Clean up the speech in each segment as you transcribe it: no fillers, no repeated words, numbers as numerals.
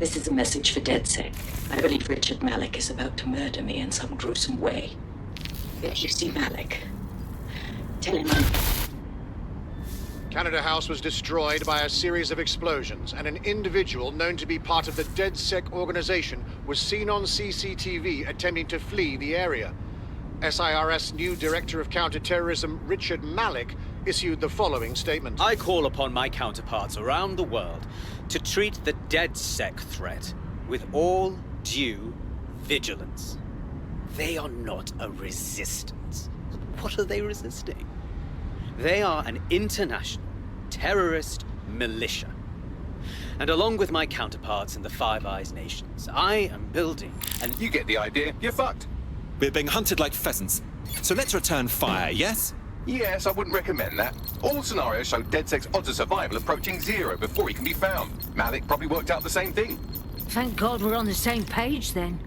This is a message for DedSec. I believe Richard Malik is about to murder me in some gruesome way. If you see Malik, tell him I'm... Canada House was destroyed by a series of explosions, and an individual known to be part of the DedSec organization was seen on CCTV attempting to flee the area. SIRS new Director of Counterterrorism, Richard Malik, issued the following statement. I call upon my counterparts around the world to treat the DedSec threat with all due vigilance. They are not a resistance. What are they resisting? They are an international terrorist militia. And along with my counterparts in the Five Eyes nations, I am building an... You get the idea. You're fucked. We're being hunted like pheasants. So let's return fire, yes? Yes, I wouldn't recommend that. All scenarios show DedSec's odds of survival approaching 0 before he can be found. Malik probably worked out the same thing. Thank God we're on the same page then.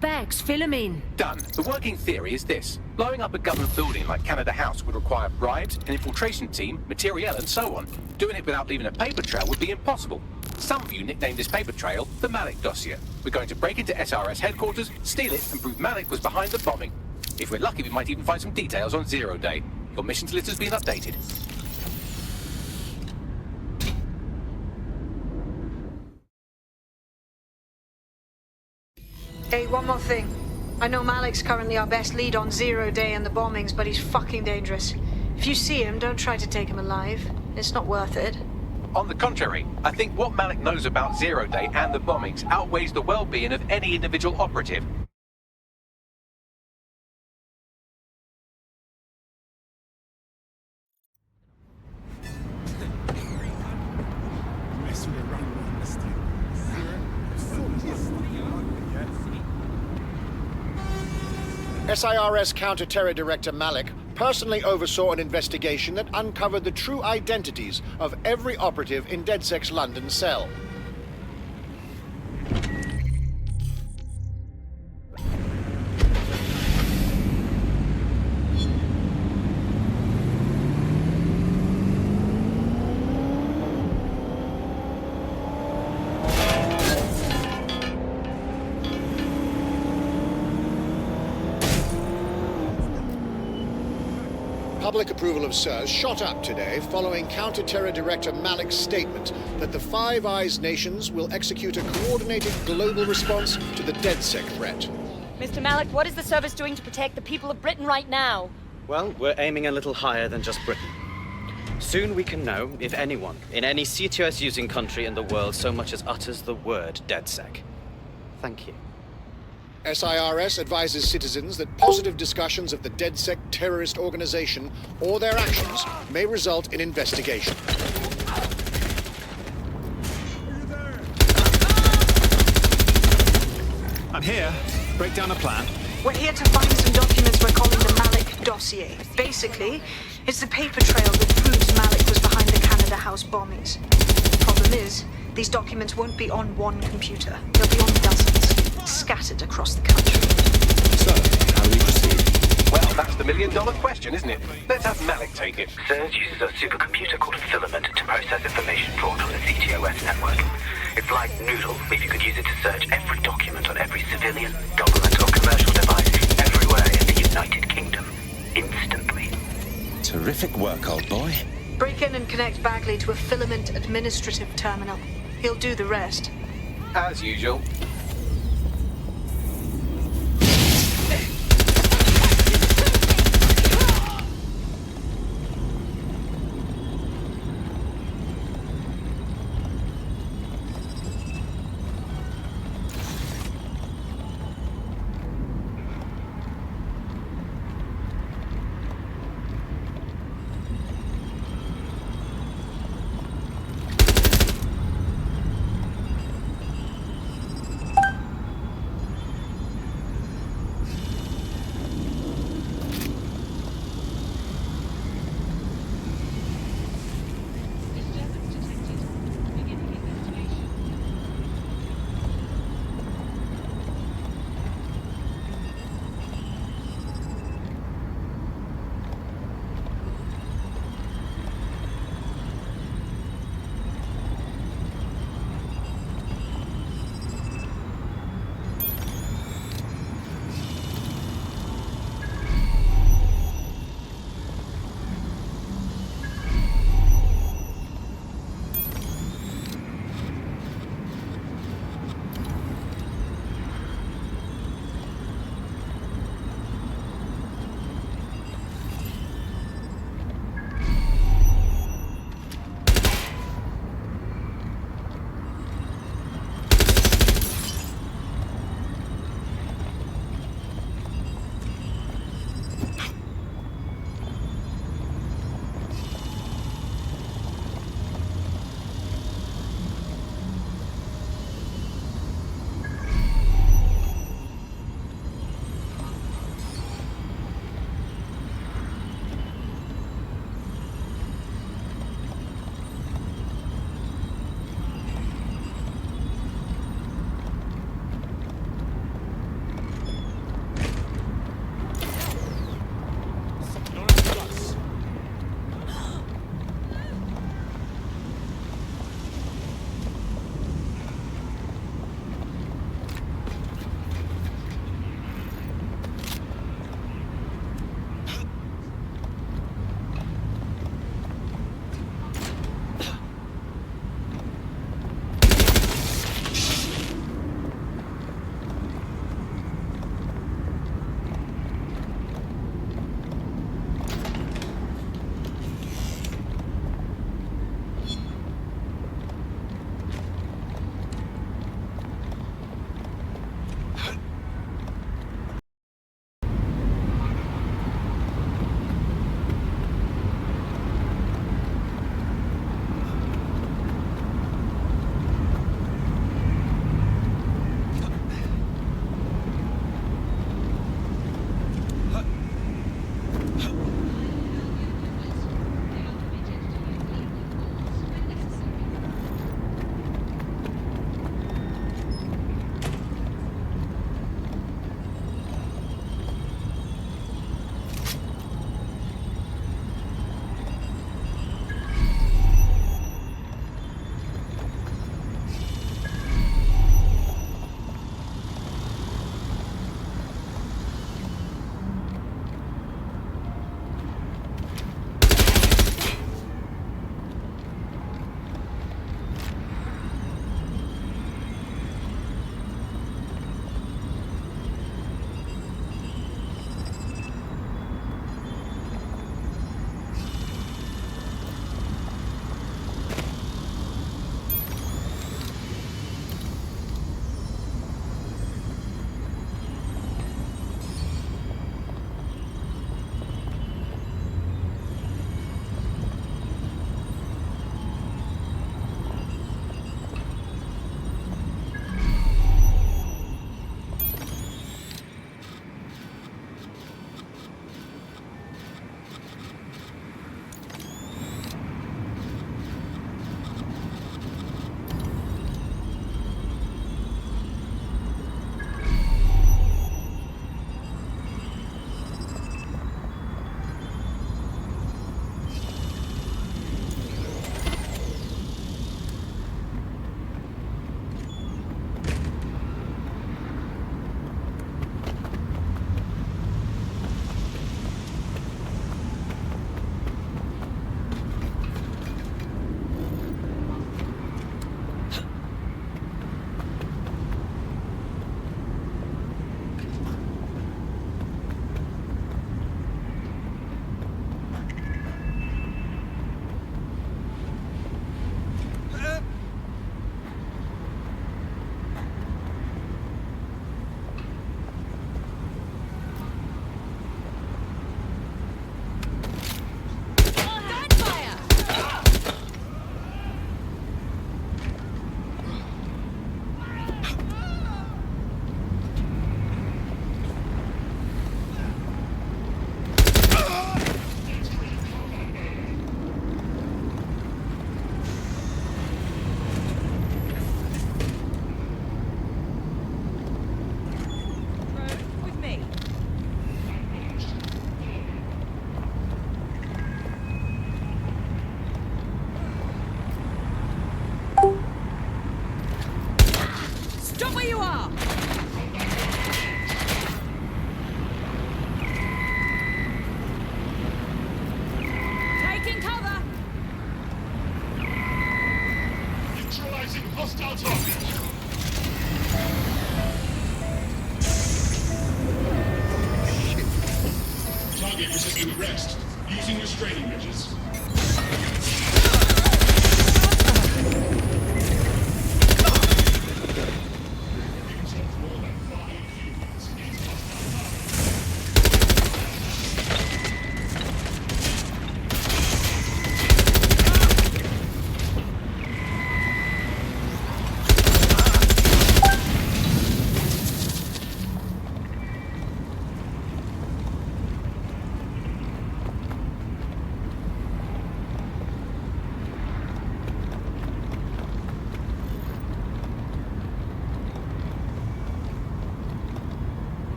Bags, fill them in. Done. The working theory is this. Blowing up a government building like Canada House would require bribes, an infiltration team, materiel, and so on. Doing it without leaving a paper trail would be impossible. Some of you nicknamed this paper trail the Malik Dossier. We're going to break into SRS headquarters, steal it, and prove Malik was behind the bombing. If we're lucky, we might even find some details on Zero Day. Your missions list has been updated. Hey, one more thing. I know Malik's currently our best lead on Zero Day and the bombings, but he's fucking dangerous. If you see him, don't try to take him alive. It's not worth it. On the contrary, I think what Malik knows about Zero Day and the bombings outweighs the well-being of any individual operative. SIRS Counter-Terror Director Malik personally oversaw an investigation that uncovered the true identities of every operative in DedSec's London cell. Public approval of SIRS shot up today following Counter-Terror Director Malik's statement that the Five Eyes nations will execute a coordinated global response to the DedSec threat. Mr. Malik, what is the service doing to protect the people of Britain right now? Well, we're aiming a little higher than just Britain. Soon we can know if anyone in any CTOS-using country in the world so much as utters the word DedSec. Thank you. SIRS advises citizens that positive discussions of the DedSec terrorist organization or their actions may result in investigation. I'm here. Break down a plan. We're here to find some documents we're calling the Malik Dossier. Basically, it's the paper trail that proves Malik was behind the Canada House bombings. Problem is, these documents won't be on one computer. They'll be on dozens, scattered across the country. So, how do we proceed? Well, that's the million-dollar question, isn't it? Let's have Malik take it. SIRS uses a supercomputer called Filament to process information drawn from the CTOS network. It's like Noodle, if you could use it to search every document on every civilian, government or commercial device everywhere in the United Kingdom, instantly. Terrific work, old boy. Break in and connect Bagley to a Filament administrative terminal. He'll do the rest. As usual.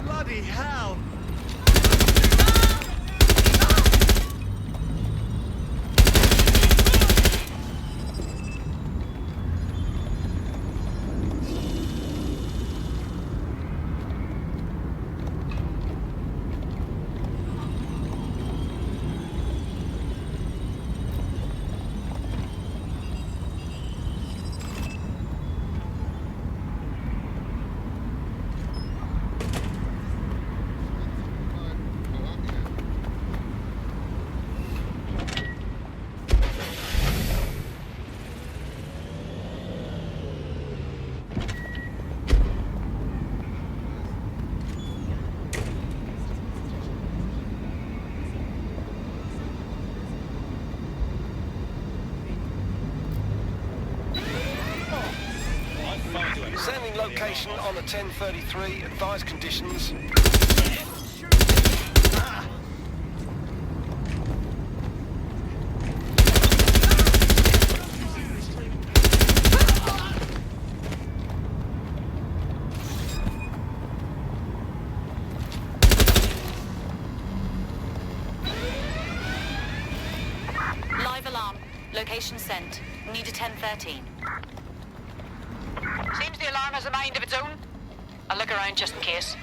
Bloody hell! Sending location on the 1033, advised conditions. Live alarm. Location sent. Need a 1013. Seems the alarm has a mind of its own. I'll look around just in case.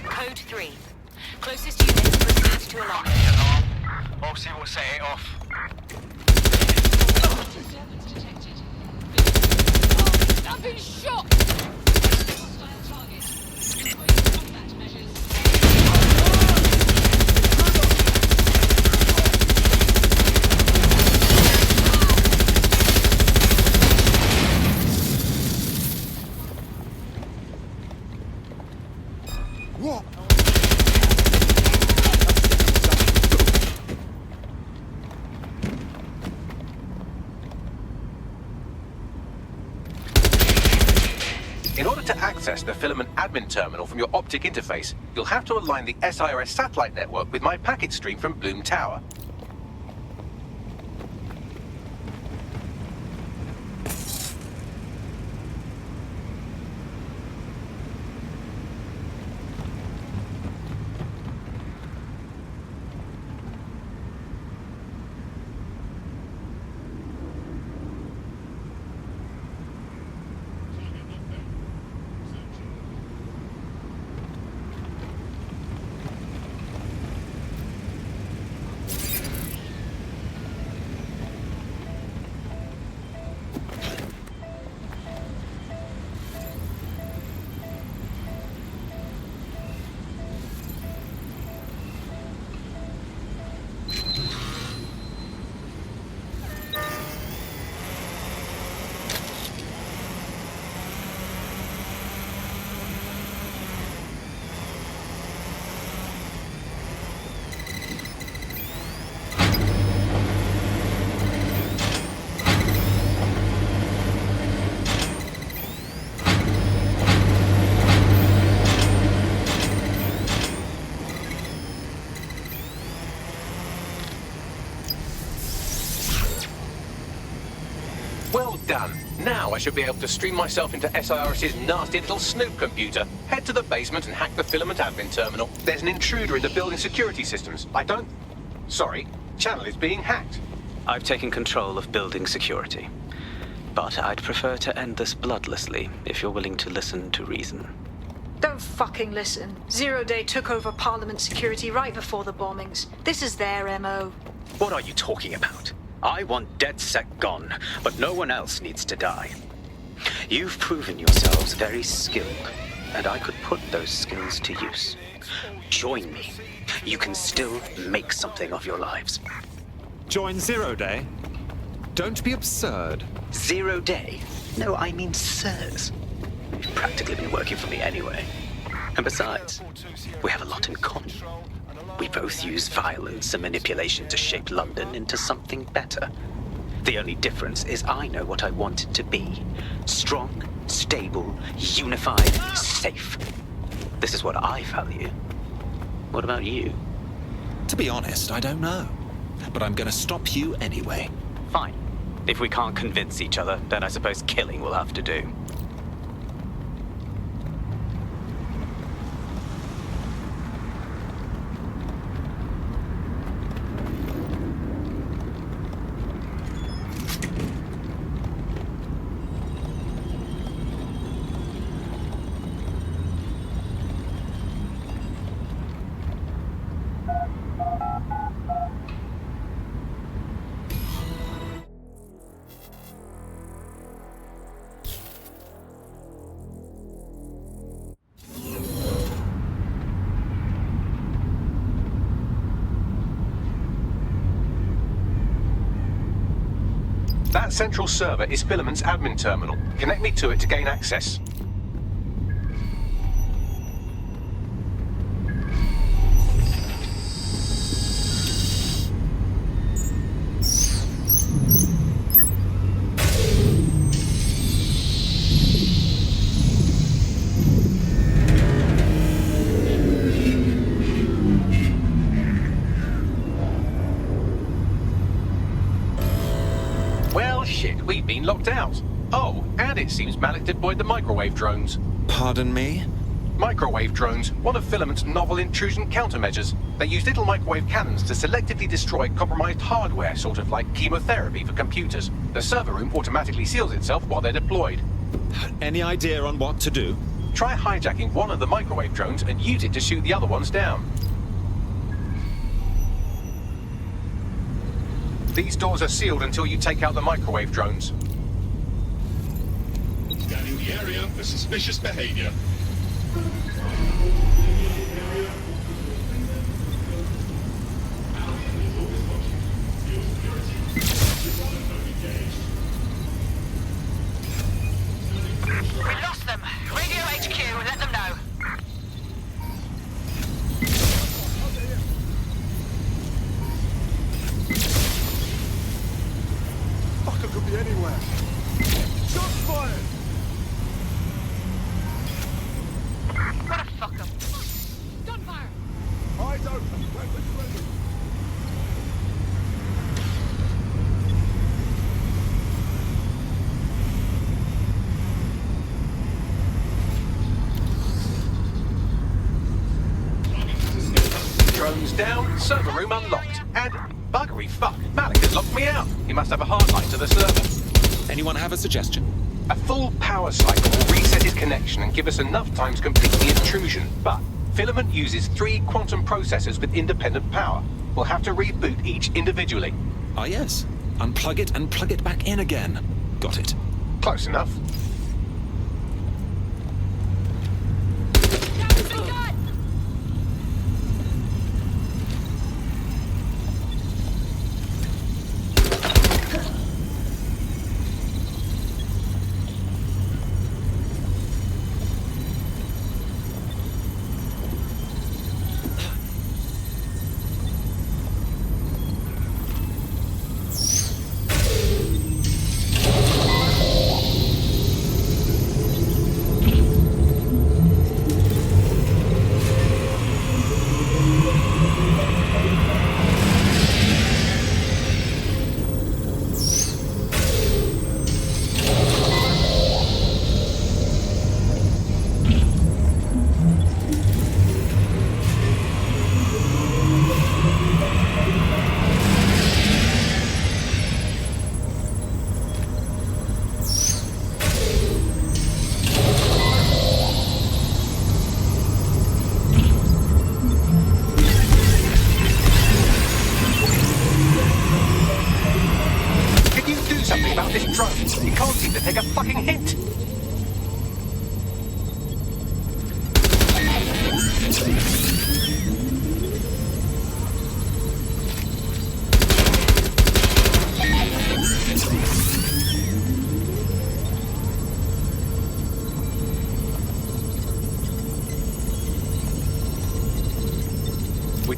Code 3. Closest units proceed to alarm. I'll see what set it off. I've been shot! What? In order to access the filament admin terminal from your optic interface, you'll have to align the SIRS satellite network with my packet stream from Bloom Tower. Well done. Now I should be able to stream myself into SIRS's nasty little snoop computer, head to the basement and hack the filament admin terminal. There's an intruder in the building security systems. Sorry, channel is being hacked. I've taken control of building security. But I'd prefer to end this bloodlessly, if you're willing to listen to reason. Don't fucking listen. Zero Day took over Parliament security right before the bombings. This is their MO. What are you talking about? I want DedSec gone, but no one else needs to die. You've proven yourselves very skilled, and I could put those skills to use. Join me. You can still make something of your lives. Join Zero Day? Don't be absurd. 0 Day? No, I mean sirs. You've practically been working for me anyway. And besides, we have a lot in common. We both use violence and manipulation to shape London into something better. The only difference is I know what I want it to be. Strong, stable, unified, safe. This is what I value. What about you? To be honest, I don't know. But I'm gonna stop you anyway. Fine. If we can't convince each other, then I suppose killing will have to do. That central server is Filament's admin terminal. Connect me to it to gain access. We've been locked out. Oh, and it seems Malik deployed the microwave drones. Pardon me? Microwave drones, one of Filament's novel intrusion countermeasures. They use little microwave cannons to selectively destroy compromised hardware, sort of like chemotherapy for computers. The server room automatically seals itself while they're deployed. Any idea on what to do? Try hijacking one of the microwave drones and use it to shoot the other ones down. These doors are sealed until you take out the microwave drones. Scanning the area for suspicious behavior. We lost them. Radio HQ, let them know. Fucker could be anywhere. Shots fired! What a fucker. Gunfire! Eyes open. Weapons ready. Drones down, server room unlocked, and buggery fuck, Malik has locked me out. He must have a hard line to the server. Anyone have a suggestion? A full power cycle will reset his connection and give us enough time to complete the intrusion, but Filament uses 3 quantum processors with independent power. We'll have to reboot each individually. Ah yes. Unplug it and plug it back in again. Got it. Close enough. Would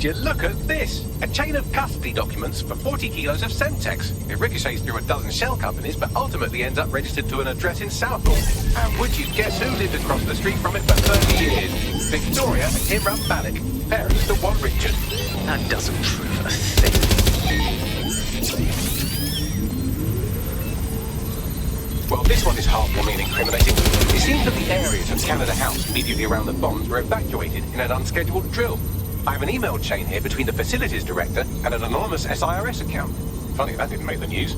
you look at this? A chain of custody documents for 40 kilos of Semtex. It ricochets through a dozen shell companies, but ultimately ends up registered to an address in Southall. And would you guess who lived across the street from it for 30 years? Victoria and Imran Malik, parents to one Richard. That doesn't prove a thing. Well, this one is heartwarming and incriminating. It seems that the areas of Canada House immediately around the bombs were evacuated in an unscheduled drill. I have an email chain here between the facilities director and an anonymous SIRS account. Funny that didn't make the news.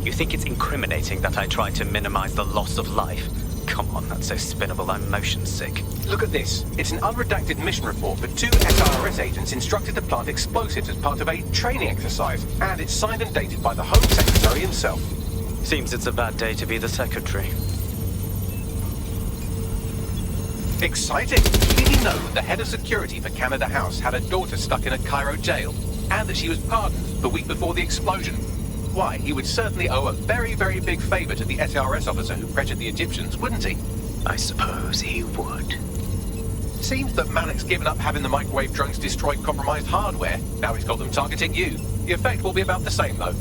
You think it's incriminating that I tried to minimize the loss of life? Come on, that's so spinnable, I'm motion sick. Look at this. It's an unredacted mission report for 2 SIRS agents instructed to plant explosives as part of a training exercise. And it's signed and dated by the Home Secretary himself. Seems it's a bad day to be the secretary. Exciting! Did you know that the head of security for Canada House had a daughter stuck in a Cairo jail? And that she was pardoned the week before the explosion? Why, he would certainly owe a very, very big favor to the SRS officer who pressured the Egyptians, wouldn't he? I suppose he would. Seems that Malik's given up having the microwave drones destroy compromised hardware. Now he's got them targeting you. The effect will be about the same, though.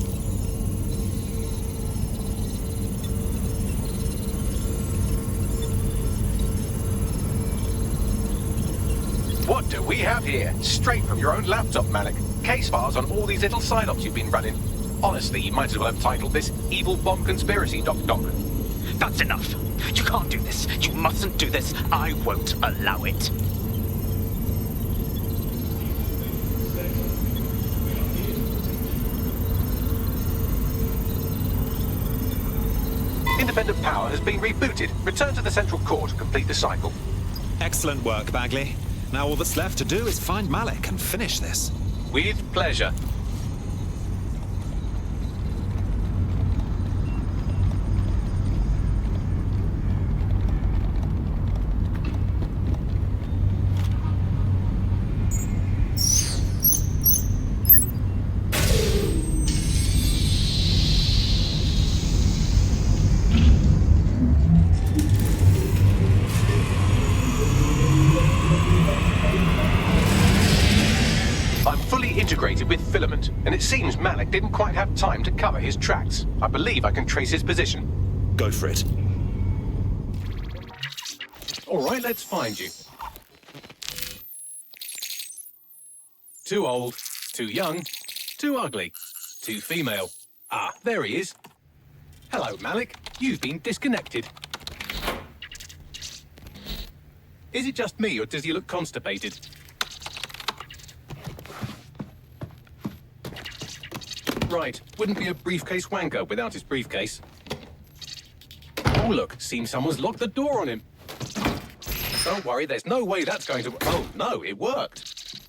What do we have here? Straight from your own laptop, Malik. Case files on all these little side ops you've been running. Honestly, you might as well have titled this Evil Bomb Conspiracy, Doc. That's enough. You can't do this. You mustn't do this. I won't allow it. Independent power has been rebooted. Return to the central core to complete the cycle. Excellent work, Bagley. Now all that's left to do is find Malik and finish this. With pleasure. Integrated with filament, and it seems Malik didn't quite have time to cover his tracks. I believe I can trace his position. Go for it. All right, let's find you. Too old, too young, too ugly, too female. Ah, there he is. Hello, Malik. You've been disconnected. Is it just me, or does he look constipated? Right, wouldn't be a briefcase wanker without his briefcase. Oh look, seems someone's locked the door on him. Don't worry, there's no way that's going to... Oh no, it worked.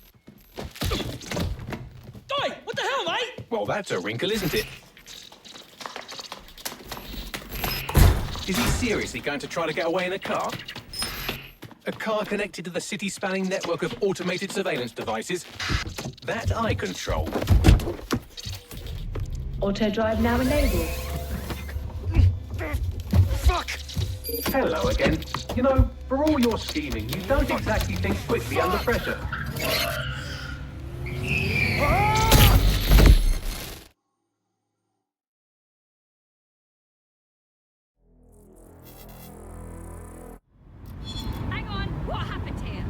Oi, what the hell, mate? Well, that's a wrinkle, isn't it? Is he seriously going to try to get away in a car? A car connected to the city-spanning network of automated surveillance devices? That I control. Auto drive now enabled. Fuck! Hello again. You know, for all your scheming, you don't exactly think quickly under pressure. Hang on, what happened here?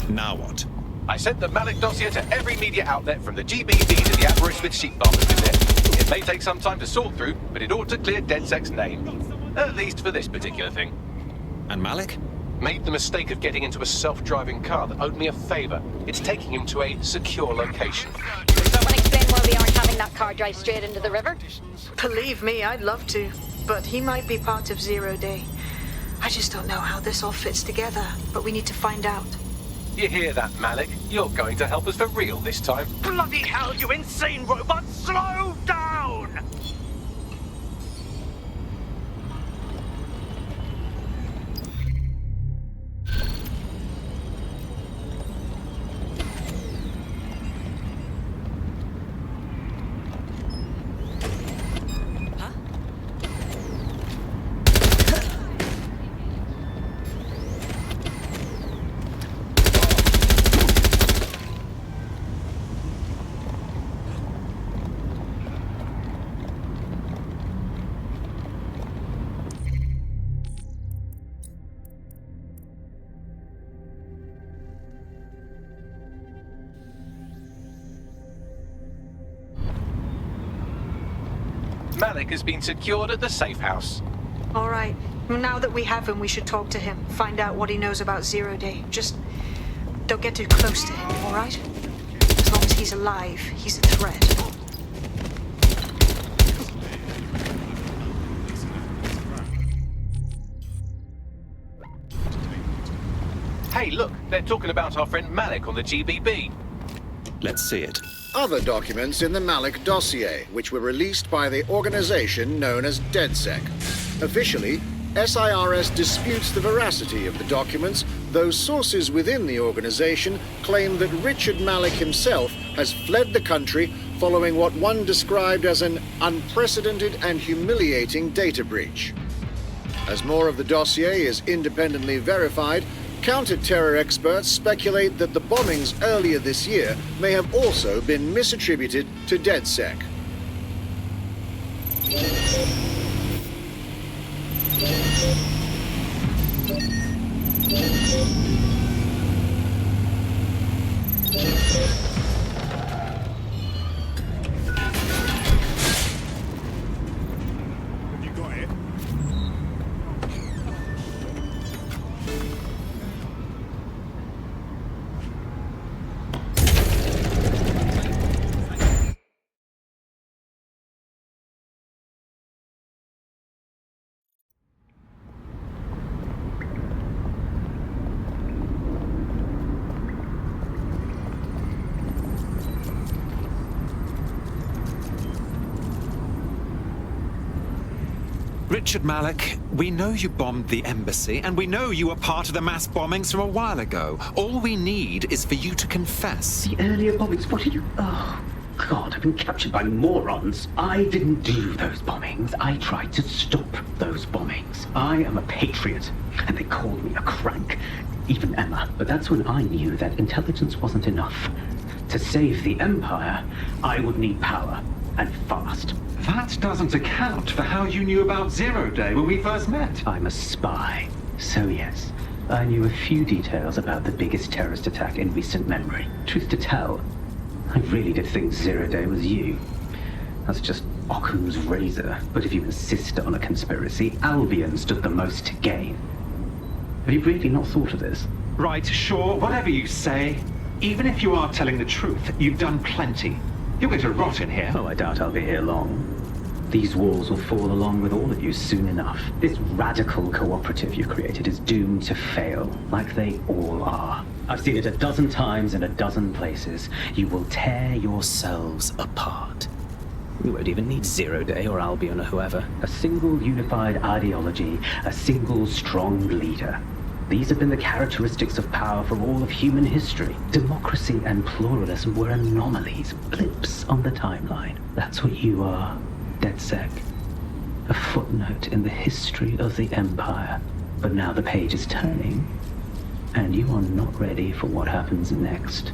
Now what? I sent the Malik dossier to every media outlet from the GBV to the Aberystwyth sheep farmers visit. It may take some time to sort through, but it ought to clear DedSec's name. At least for this particular thing. And Malik? Made the mistake of getting into a self-driving car that owed me a favor. It's taking him to a secure location. Someone explain why we aren't having that car drive straight into the river? Believe me, I'd love to. But he might be part of Zero Day. I just don't know how this all fits together, but we need to find out. You hear that, Malik? You're going to help us for real this time. Bloody hell, you insane robot! Slow down! Malik has been secured at the safe house. All right. Well, now that we have him, we should talk to him. Find out what he knows about Zero Day. Just don't get too close to him, all right? As long as he's alive, he's a threat. Hey, look, they're talking about our friend Malik on the GBB. Let's see it. Other documents in the Malik dossier, which were released by the organization known as DedSec. Officially, SIRS disputes the veracity of the documents, though sources within the organization claim that Richard Malik himself has fled the country following what one described as an unprecedented and humiliating data breach. As more of the dossier is independently verified, counter-terror experts speculate that the bombings earlier this year may have also been misattributed to DedSec. Have you got it? Richard Malik, we know you bombed the embassy, and we know you were part of the mass bombings from a while ago. All we need is for you to confess. The earlier bombings, what did you... Oh, God, I've been captured by morons. I didn't do those bombings. I tried to stop those bombings. I am a patriot, and they called me a crank. Even Emma. But that's when I knew that intelligence wasn't enough. To save the Empire, I would need power, and fast. That doesn't account for how you knew about Zero Day when we first met. I'm a spy. So yes, I knew a few details about the biggest terrorist attack in recent memory. Truth to tell, I really did think Zero Day was you. That's just Occam's razor. But if you insist on a conspiracy, Albion stood the most to gain. Have you really not thought of this? Right, sure, whatever you say. Even if you are telling the truth, you've done plenty. You're going to rot in here. Oh, I doubt I'll be here long. These walls will fall along with all of you soon enough. This radical cooperative you've created is doomed to fail, like they all are. I've seen it a dozen times in a dozen places. You will tear yourselves apart. We won't even need Zero Day or Albion or whoever. A single unified ideology, a single strong leader. These have been the characteristics of power for all of human history. Democracy and pluralism were anomalies, blips on the timeline. That's what you are, DedSec. A footnote in the history of the Empire. But now the page is turning, and you are not ready for what happens next.